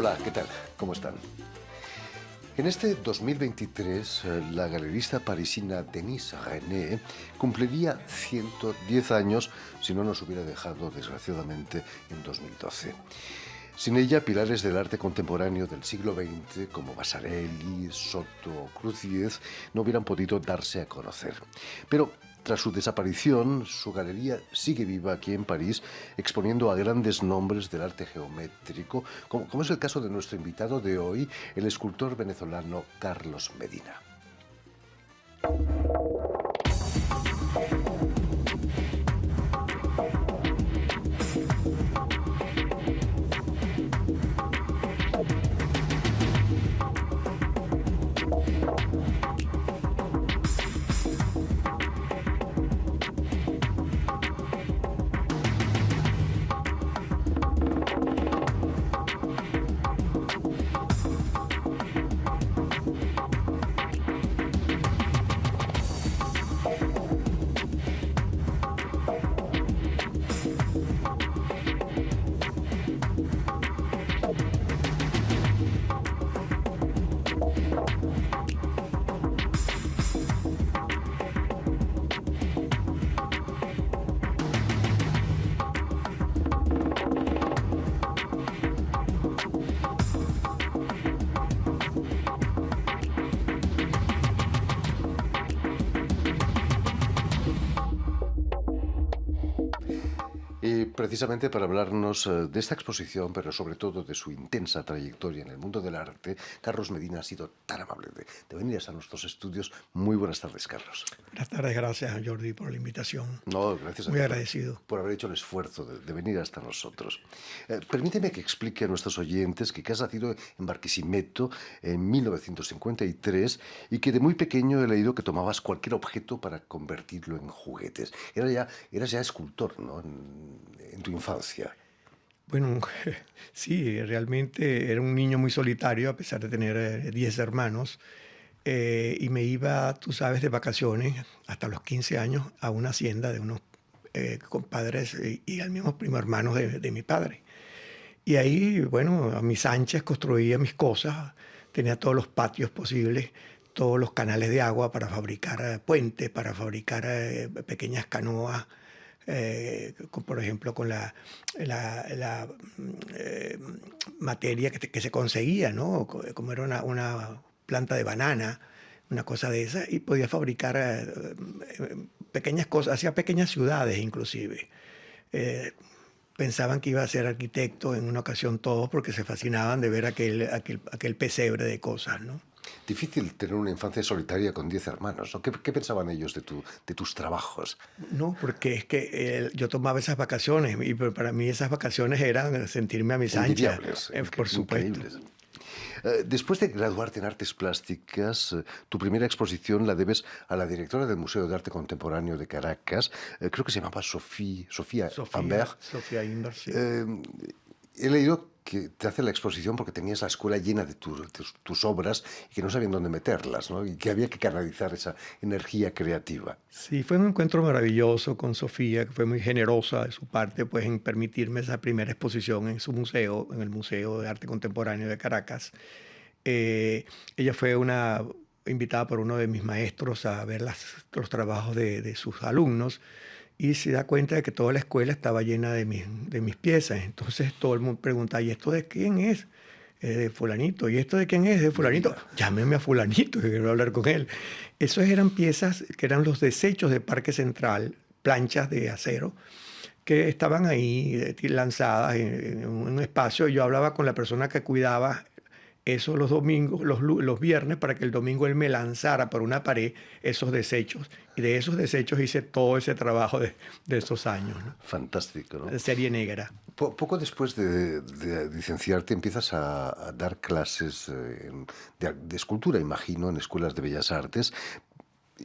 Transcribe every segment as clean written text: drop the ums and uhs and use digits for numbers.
Hola, ¿qué tal? ¿Cómo están? En este 2023, la galerista parisina Denise René cumpliría 110 años si no nos hubiera dejado, desgraciadamente, en 2012. Sin ella, pilares del arte contemporáneo del siglo XX, como Vasarely, Soto o Cruciez, no hubieran podido darse a conocer. Pero tras su desaparición, su galería sigue viva aquí en París, exponiendo a grandes nombres del arte geométrico, como es el caso de nuestro invitado de hoy, el escultor venezolano Carlos Medina. Y precisamente para hablarnos de esta exposición, pero sobre todo de su intensa trayectoria en el mundo del arte, Carlos Medina ha sido tan amable de venir hasta nuestros estudios. Muy buenas tardes, Carlos. Buenas tardes, gracias Jordi por la invitación. No, gracias a Muy ti agradecido. por haber hecho el esfuerzo de venir hasta nosotros. Permíteme que explique a nuestros oyentes que has nacido en Barquisimeto en 1953 y que de muy pequeño he leído que tomabas cualquier objeto para convertirlo en juguetes. Eras ya escultor, ¿no? En tu infancia. Bueno, sí, realmente era un niño muy solitario a pesar de tener 10 hermanos. Y me iba, tú sabes, de vacaciones hasta los 15 años a una hacienda de unos compadres y al mismo primo hermanos de mi padre. Y ahí, bueno, a mis anchas construía mis cosas, tenía todos los patios posibles, todos los canales de agua para fabricar puentes, para fabricar pequeñas canoas, por ejemplo, con la materia que se conseguía, ¿no? Como era una planta de banana, una cosa de esa, y podía fabricar pequeñas cosas, hacía pequeñas ciudades inclusive. Eh, Pensaban que iba a ser arquitecto en una ocasión todos porque se fascinaban de ver aquel pesebre de cosas, ¿no? Difícil tener una infancia solitaria con 10 hermanos, ¿no? ¿Qué pensaban ellos de tus trabajos? No, porque es que yo tomaba esas vacaciones y para mí esas vacaciones eran sentirme a mis anchas, Envidiables, por supuesto. increíbles. Después de graduarte en artes plásticas, tu primera exposición la debes a la directora del Museo de Arte Contemporáneo de Caracas, creo que se llamaba Sofía Ambert. Sofía Inver, sí. He leído que te hace la exposición porque tenías la escuela llena de tus obras y que no sabían dónde meterlas, ¿no? Y que había que canalizar esa energía creativa. Sí, fue un encuentro maravilloso con Sofía, que fue muy generosa de su parte, pues, en permitirme esa primera exposición en su museo, en el Museo de Arte Contemporáneo de Caracas. Ella fue una invitada por uno de mis maestros a ver los trabajos de sus alumnos y se da cuenta de que toda la escuela estaba llena de mis piezas. Entonces todo el mundo pregunta, ¿y esto de quién es? De fulanito. ¿Y esto de quién es? De fulanito. Llámeme a fulanito, que quiero hablar con él. Esas eran piezas que eran los desechos de Parque Central, planchas de acero, que estaban ahí lanzadas en un espacio. Yo hablaba con la persona que cuidaba eso los domingos, los viernes, para que el domingo él me lanzara por una pared esos desechos. Y de esos desechos hice todo ese trabajo de esos años, ¿no? Fantástico, ¿no? De serie negra. Poco después de licenciarte empiezas a dar clases de escultura, imagino, en escuelas de bellas artes.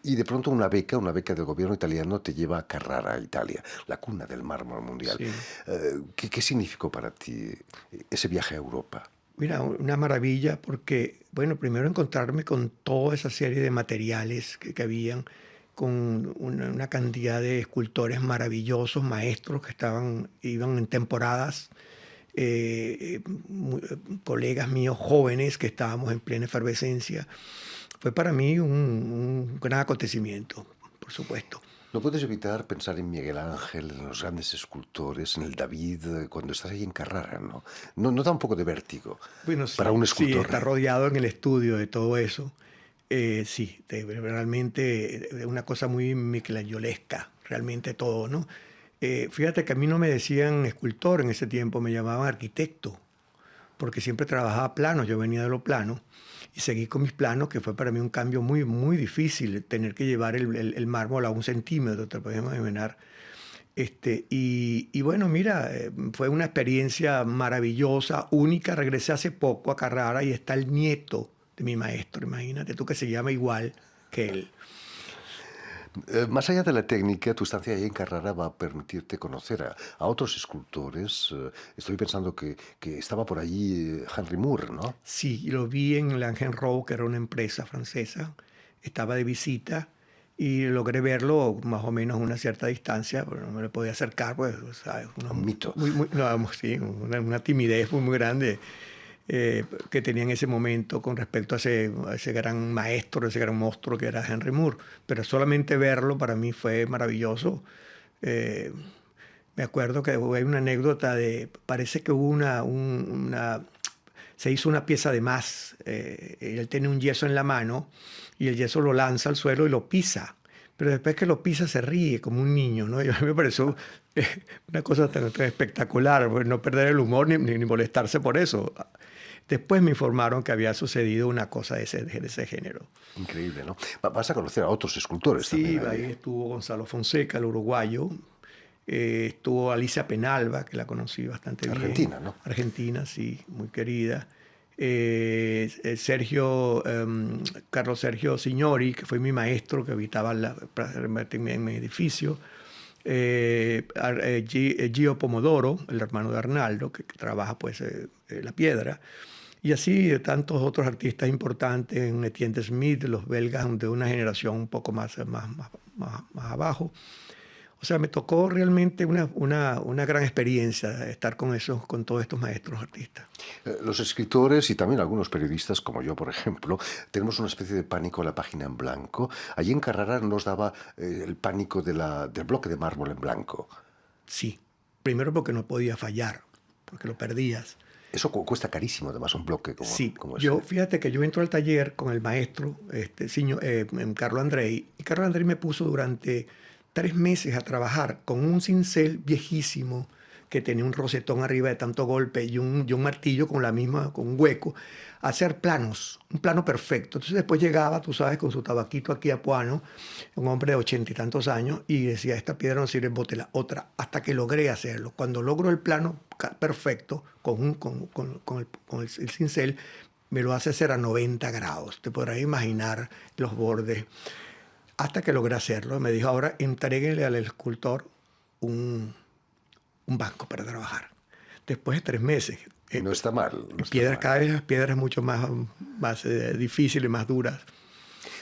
Y de pronto una beca del gobierno italiano te lleva a Carrara, Italia, la cuna del mármol mundial. Sí. ¿Qué significó para ti ese viaje a Europa? Mira, una maravilla porque, bueno, primero encontrarme con toda esa serie de materiales que habían, con una cantidad de escultores maravillosos, maestros que iban en temporadas colegas míos jóvenes que estábamos en plena efervescencia. Fue para mí un gran acontecimiento, por supuesto. No puedes evitar pensar en Miguel Ángel, en los grandes escultores, en el David, cuando estás ahí en Carrara, ¿no? ¿No da un poco de vértigo Bueno, para sí, un sí, escultor? estar rodeado en el estudio de todo eso, sí, realmente una cosa muy michelangelesca, realmente todo, ¿no? Fíjate que a mí no me decían escultor en ese tiempo, me llamaban arquitecto, porque siempre trabajaba planos, yo venía de los planos y seguí con mis planos, que fue para mí un cambio muy, muy difícil, tener que llevar el mármol a 1 centímetro, te puedes imaginar. Y bueno, mira, fue una experiencia maravillosa, única. Regresé hace poco a Carrara y está el nieto de mi maestro, imagínate tú, que se llama igual que él. Más allá de la técnica, tu estancia ahí en Carrara va a permitirte conocer a otros escultores. Estoy pensando que estaba por allí Henry Moore, ¿no? Sí, lo vi en Langenroe, que era una empresa francesa. Estaba de visita y logré verlo más o menos a una cierta distancia, pero no me le podía acercar, pues, ¿sabes? Un mito. No, sí, una timidez muy, muy grande que tenía en ese momento con respecto a ese gran maestro, ese gran monstruo que era Henry Moore. Pero solamente verlo para mí fue maravilloso. Eh, Me acuerdo que hay una anécdota parece que hubo se hizo una pieza de más. Él tiene un yeso en la mano y el yeso lo lanza al suelo y lo pisa. Pero después que lo pisa se ríe como un niño, ¿no? Y a mí me pareció una cosa tan espectacular, pues, no perder el humor ni molestarse por eso. Después me informaron que había sucedido una cosa de ese género. Increíble, ¿no? Vas a conocer a otros escultores Sí, también ahí allí. estuvo Gonzalo Fonseca, el uruguayo. Estuvo Alicia Penalba, que la conocí bastante bien. Argentina, ¿no? Argentina, sí, muy querida. Carlos Sergio Signori, que fue mi maestro, que habitaba en mi edificio. Gio Pomodoro, el hermano de Arnaldo, que trabaja pues la piedra. Y así tantos otros artistas importantes, en Etienne Smith, los belgas de una generación un poco más abajo. O sea, me tocó realmente una gran experiencia estar con todos estos maestros artistas. Los escritores y también algunos periodistas, como yo, por ejemplo, tenemos una especie de pánico a la página en blanco. Allí en Carrara nos daba el pánico del bloque de mármol en blanco. Sí, primero porque no podía fallar, porque lo perdías. Eso cuesta carísimo, además, un bloque Sí, como ese. fíjate que yo entro al taller con el maestro, Carlo Andrei, y Carlo Andrei me puso durante 3 meses a trabajar con un cincel viejísimo que tenía un rosetón arriba de tanto golpe y un martillo con un hueco, a hacer planos, un plano perfecto. Entonces después llegaba, tú sabes, con su tabaquito aquí apuano, un hombre de 80 y tantos años, y decía, esta piedra no sirve, bótela, otra, hasta que logré hacerlo. Cuando logro el plano perfecto con el cincel, me lo hace hacer a 90 grados. Te podrás imaginar los bordes. Hasta que logré hacerlo, me dijo, ahora entréguenle al escultor un banco para trabajar. Después de 3 meses. No está mal. No está Piedras, mal. cada vez las piedras mucho más difíciles, más duras.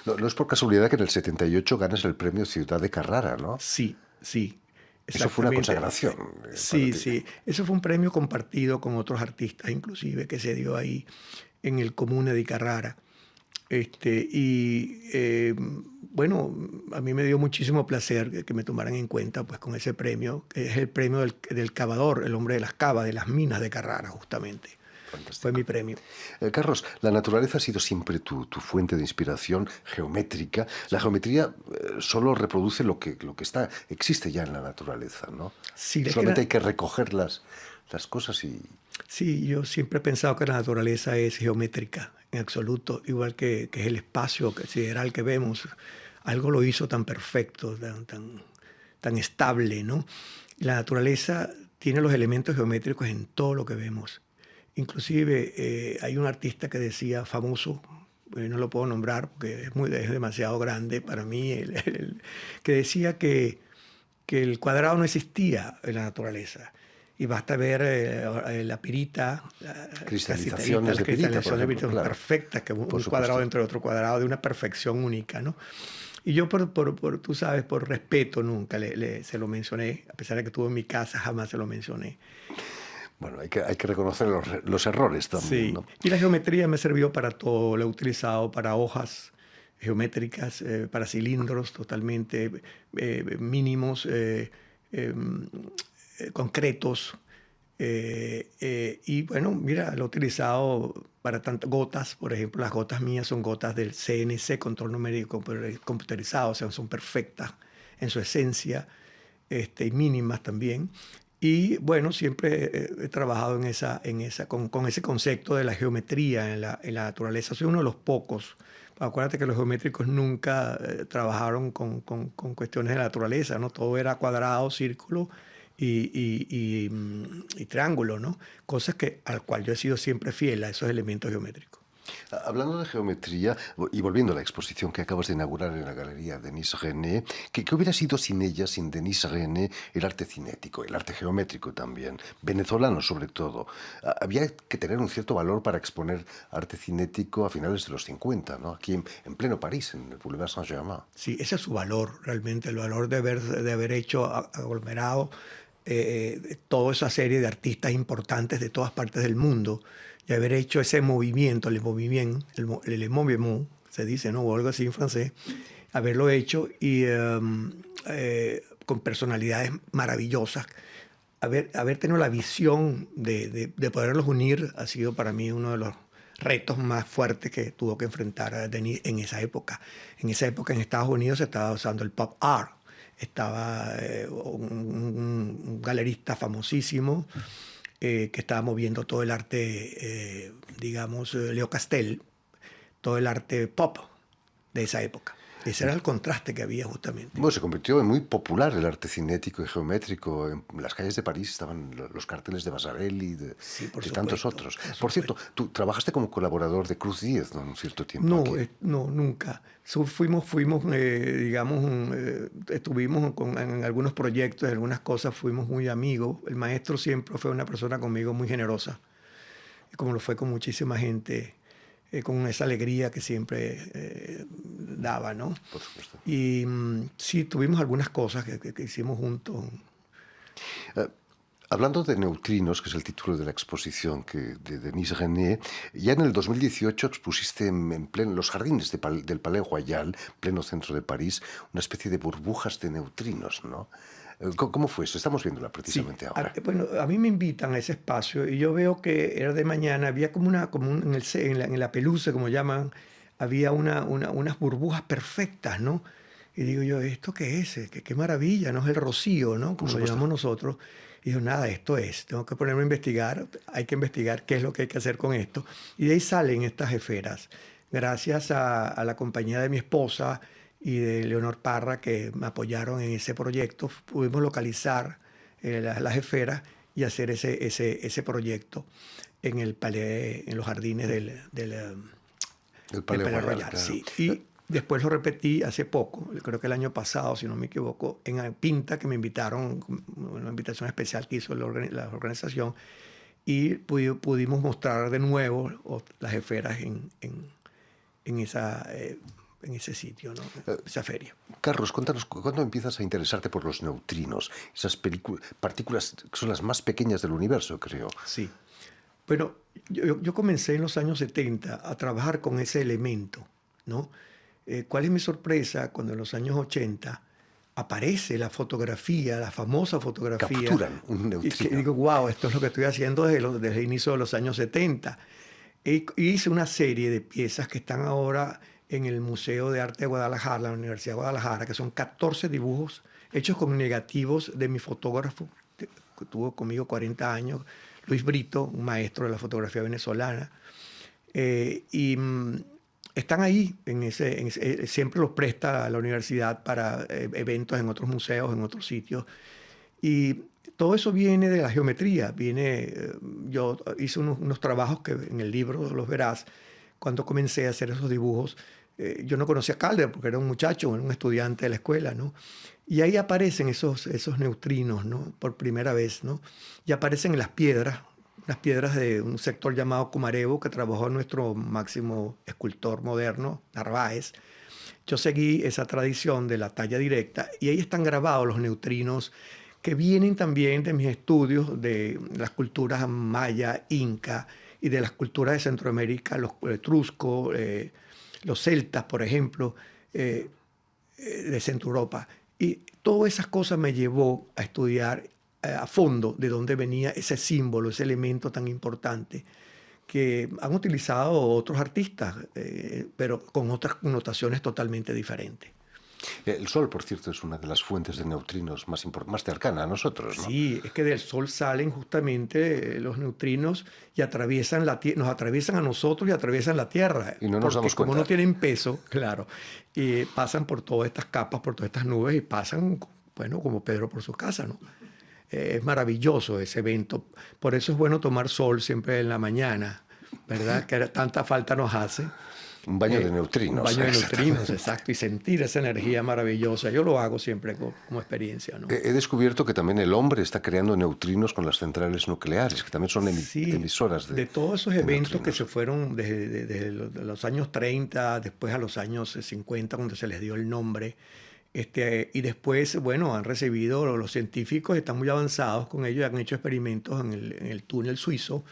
No es por casualidad que en el 78 ganas el premio Ciudad de Carrara, ¿no? Sí, sí. Eso fue una Exactamente. consagración para Sí, ti. sí. Eso fue un premio compartido con otros artistas, inclusive, que se dio ahí en el Comune de Carrara. Bueno, a mí me dio muchísimo placer que me tomaran en cuenta pues, con ese premio, que es el premio del cavador, el hombre de las cavas, de las minas de Carrara, justamente. Fantástico. Fue mi premio. Carlos, la naturaleza ha sido siempre tu fuente de inspiración geométrica. La geometría solo reproduce lo que existe ya en la naturaleza, ¿no? Sí, Solamente hay que recoger las cosas y... Sí, yo siempre he pensado que la naturaleza es geométrica, en absoluto, igual que es el espacio sideral que vemos. Algo lo hizo tan perfecto, tan estable, ¿no? La naturaleza tiene los elementos geométricos en todo lo que vemos. Inclusive hay un artista que decía, famoso, no lo puedo nombrar porque es demasiado grande para mí, que decía que el cuadrado no existía en la naturaleza. Y basta ver la pirita, Cristalizaciones de pirita, por ejemplo, claro. perfectas, que un supuesto. cuadrado dentro de otro cuadrado, de una perfección única, ¿no? Y yo, tú sabes, por respeto nunca se lo mencioné, a pesar de que estuvo en mi casa, jamás se lo mencioné. Bueno, hay que reconocer los errores también, Sí, ¿no? y la geometría me sirvió para todo. La he utilizado para hojas geométricas, para cilindros totalmente mínimos, em, concretos. Y bueno, mira, lo he utilizado para tantas gotas. Por ejemplo, las gotas mías son gotas del CNC, control numérico computerizado, o sea, son perfectas en su esencia, y mínimas también. Y bueno, siempre he trabajado con ese concepto de la geometría en la naturaleza. Soy uno de los pocos. Acuérdate que los geométricos nunca trabajaron con cuestiones de la naturaleza, ¿no? Todo era cuadrado, círculo y triángulo, ¿no? Cosas al cual yo he sido siempre fiel a esos elementos geométricos. Hablando de geometría y volviendo a la exposición que acabas de inaugurar en la Galería Denis René, ¿qué hubiera sido sin ella, sin Denis René, el arte cinético, el arte geométrico también, venezolano sobre todo? Había que tener un cierto valor para exponer arte cinético a finales de los 50, ¿no? Aquí en pleno París, en el Boulevard Saint-Germain. Sí, ese es su valor, realmente, el valor de haber hecho aglomerado toda esa serie de artistas importantes de todas partes del mundo y haber hecho ese movimiento, el mouvement, se dice, ¿no? O algo así en francés, haberlo hecho y con personalidades maravillosas. Haber tenido la visión de poderlos unir ha sido para mí uno de los retos más fuertes que tuvo que enfrentar a Denis en esa época. En esa época en Estados Unidos se estaba usando el pop art. Estaba un galerista famosísimo que estaba moviendo todo el arte, digamos, Leo Castel, todo el arte pop de esa época. Ese era el contraste que había justamente. Bueno, se convirtió en muy popular el arte cinético y geométrico. En las calles de París estaban los carteles de Vasarely, Sí, por de supuesto, tantos otros. Por supuesto. cierto, tú trabajaste como colaborador de Cruz Diez, ¿no? Un cierto tiempo No, aquí. no, nunca. Fuimos digamos, estuvimos en algunos proyectos, en algunas cosas, fuimos muy amigos. El maestro siempre fue una persona conmigo muy generosa, como lo fue con muchísima gente, con esa alegría que siempre daba, ¿no? Por supuesto. Y sí, tuvimos algunas cosas que hicimos juntos. Eh, Hablando de neutrinos, que es el título de la exposición de Denis René, ya en el 2018 expusiste en pleno, los jardines del Palais Royal, pleno centro de París, una especie de burbujas de neutrinos, ¿no? ¿Cómo fue eso? Estamos viéndola Sí, precisamente ahora. bueno, a mí me invitan a ese espacio y yo veo que era de mañana, había en la pelusa, como llaman, había unas burbujas perfectas, ¿no? Y digo yo, ¿esto qué es? Qué maravilla, ¿no? Es el rocío, ¿no? Por Como lo supuesto. llamamos nosotros. Y digo, nada, esto es, tengo que ponerme a investigar, hay que investigar qué es lo que hay que hacer con esto. Y de ahí salen estas esferas. Gracias a la compañía de mi esposa y de Leonor Parra, que me apoyaron en ese proyecto, pudimos localizar las esferas y hacer ese proyecto en el palais, en los jardines El del Palais Palais Royal, Royal. claro. Sí. Y después lo repetí hace poco, creo que el año pasado, si no me equivoco, en Pinta, que me invitaron, una invitación especial que hizo la organización, y pudimos mostrar de nuevo las esferas en ese sitio, ¿no? Esa feria. Carlos, cuéntanos, ¿cuándo empiezas a interesarte por los neutrinos? Esas partículas que son las más pequeñas del universo, creo. Sí. Bueno, yo comencé en los años 70 a trabajar con ese elemento, ¿no? ¿Cuál es mi sorpresa cuando en los años 80 aparece la fotografía, la famosa fotografía? Capturan un Y que neutrino. digo, wow, esto es lo que estoy haciendo desde el inicio de los años 70. Hice una serie de piezas que están ahora en el Museo de Arte de Guadalajara, la Universidad de Guadalajara, que son 14 dibujos hechos con negativos de mi fotógrafo, que tuvo conmigo 40 años, Luis Brito, un maestro de la fotografía venezolana. Están ahí, siempre los presta la universidad para eventos en otros museos, en otros sitios. Y todo eso viene de la geometría. Yo hice unos trabajos que en el libro los verás. Cuando comencé a hacer esos dibujos, yo no conocía a Calder porque era un muchacho, era un estudiante de la escuela, ¿no? Y ahí aparecen esos neutrinos, ¿no? Por primera vez, ¿no? Y aparecen en las piedras, unas piedras de un sector llamado Cumarevo, que trabajó nuestro máximo escultor moderno, Narváez. Yo seguí esa tradición de la talla directa y ahí están grabados los neutrinos que vienen también de mis estudios de las culturas maya, inca y de las culturas de Centroamérica, los etruscos, los celtas, por ejemplo, de Centro Europa. Y todas esas cosas me llevó a estudiar a fondo de dónde venía ese símbolo, ese elemento tan importante que han utilizado otros artistas, pero con otras connotaciones totalmente diferentes. El Sol, por cierto, es una de las fuentes de neutrinos más cercana a nosotros, ¿no? Sí, es que del Sol salen justamente los neutrinos y atraviesan nos atraviesan a nosotros y atraviesan la Tierra. Y no nos damos cuenta. Como no tienen peso, claro, y pasan por todas estas capas, por todas estas nubes y pasan, bueno, como Pedro por su casa, ¿no? Es maravilloso ese evento. Por eso es bueno tomar sol siempre en la mañana, ¿verdad? Que tanta falta nos hace. Un baño de neutrinos. Un baño de neutrinos, exacto, y sentir esa energía maravillosa. Yo lo hago siempre como experiencia, ¿no? He descubierto que también el hombre está creando neutrinos con las centrales nucleares, que también son emisoras de todos esos eventos neutrinos. Que se fueron desde los años 30, después a los años 50, cuando se les dio el nombre. Y después, bueno, han recibido, los científicos están muy avanzados con ello, han hecho experimentos en el túnel suizo,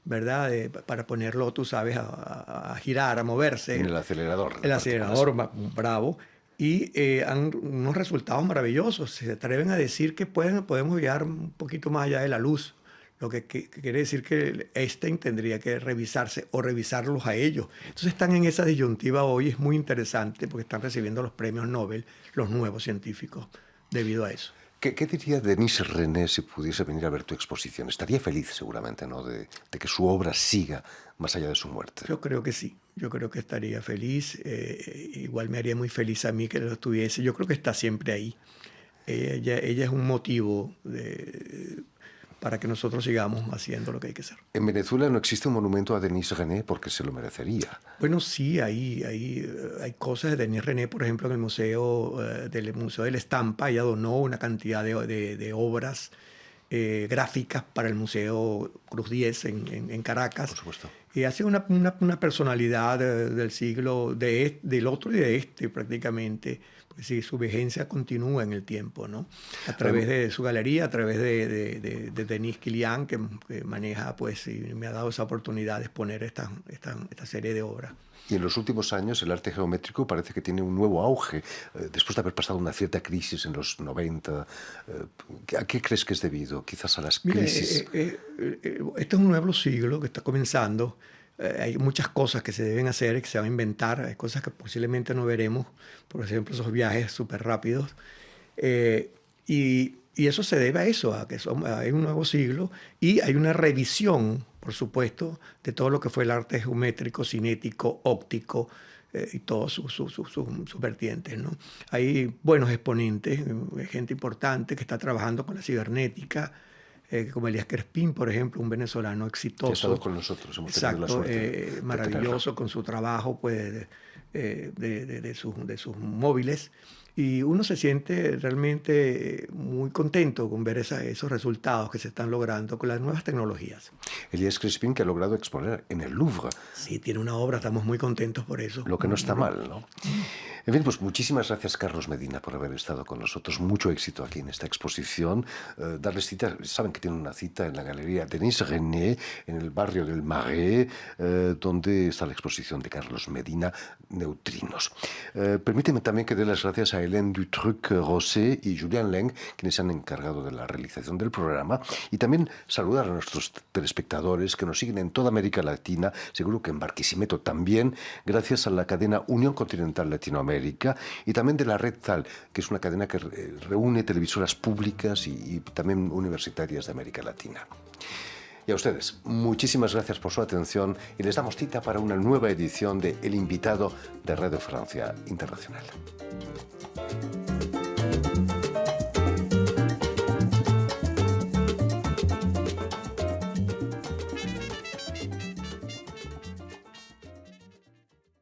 ¿verdad? Para ponerlo, tú sabes, a girar, a moverse. En el acelerador. El acelerador, bravo. Y han unos resultados maravillosos. Se atreven a decir que podemos llegar un poquito más allá de la luz. Lo que quiere decir que Einstein tendría que revisarse o revisarlos a ellos. Entonces están en esa disyuntiva hoy. Es muy interesante porque están recibiendo los premios Nobel los nuevos científicos debido a eso. ¿Qué diría Denis René si pudiese venir a ver tu exposición? Estaría feliz seguramente, ¿no? De que su obra siga más allá de su muerte. Yo creo que sí. Yo creo que estaría feliz. Igual me haría muy feliz a mí que lo estuviese. Yo creo que está siempre ahí. Ella es un motivo para que nosotros sigamos haciendo lo que hay que hacer. En Venezuela no existe un monumento a Denis René porque se lo merecería. Bueno, sí, hay cosas de Denis René, por ejemplo, en el Museo de la Estampa. Ella donó una cantidad de obras gráficas para el Museo Cruz 10 en Caracas. Por supuesto. Y ha sido una personalidad del siglo, del otro y de este prácticamente. Pues sí, su vigencia continúa en el tiempo, ¿no? A través de su galería, a través de Denis Kilian, que maneja, pues, y me ha dado esa oportunidad de exponer esta serie de obras. Y en los últimos años el arte geométrico parece que tiene un nuevo auge, después de haber pasado una cierta crisis en los 90. ¿A qué crees que es debido? Quizás a las crisis. Este es un nuevo siglo que está comenzando. Hay muchas cosas que se deben hacer, que se van a inventar. Hay cosas que posiblemente no veremos. Por ejemplo, esos viajes súper rápidos. Y eso se debe a eso, a que hay un nuevo siglo y hay una revisión, por supuesto, de todo lo que fue el arte geométrico, cinético, óptico y todos sus vertientes, ¿no? Hay buenos exponentes, gente importante que está trabajando con la cibernética, como Elías Crespín, por ejemplo, un venezolano exitoso. Que ha estado con nosotros, hemos tenido la suerte maravilloso con su trabajo, pues, de sus móviles. Y uno se siente realmente muy contento con ver esos resultados que se están logrando con las nuevas tecnologías. Elías Crespín, que ha logrado exponer en el Louvre. Sí, tiene una obra, estamos muy contentos por eso. Lo que no está mal, ¿no? En fin, pues muchísimas gracias, Carlos Medina, por haber estado con nosotros. Mucho éxito aquí en esta exposición. Darles cita, saben que tienen una cita en la Galería Denis René, en el barrio del Marais, donde está la exposición de Carlos Medina, Neutrinos. Permíteme también que dé las gracias a Hélène Dutruc-Rosé y Julien Leng, quienes se han encargado de la realización del programa, y también saludar a nuestros telespectadores que nos siguen en toda América Latina, seguro que en Barquisimeto también, gracias a la cadena Unión Continental Latinoamérica, y también de la Red TAL, que es una cadena que reúne televisoras públicas y también universitarias de América Latina. Y a ustedes, muchísimas gracias por su atención y les damos cita para una nueva edición de El Invitado de Radio Francia Internacional.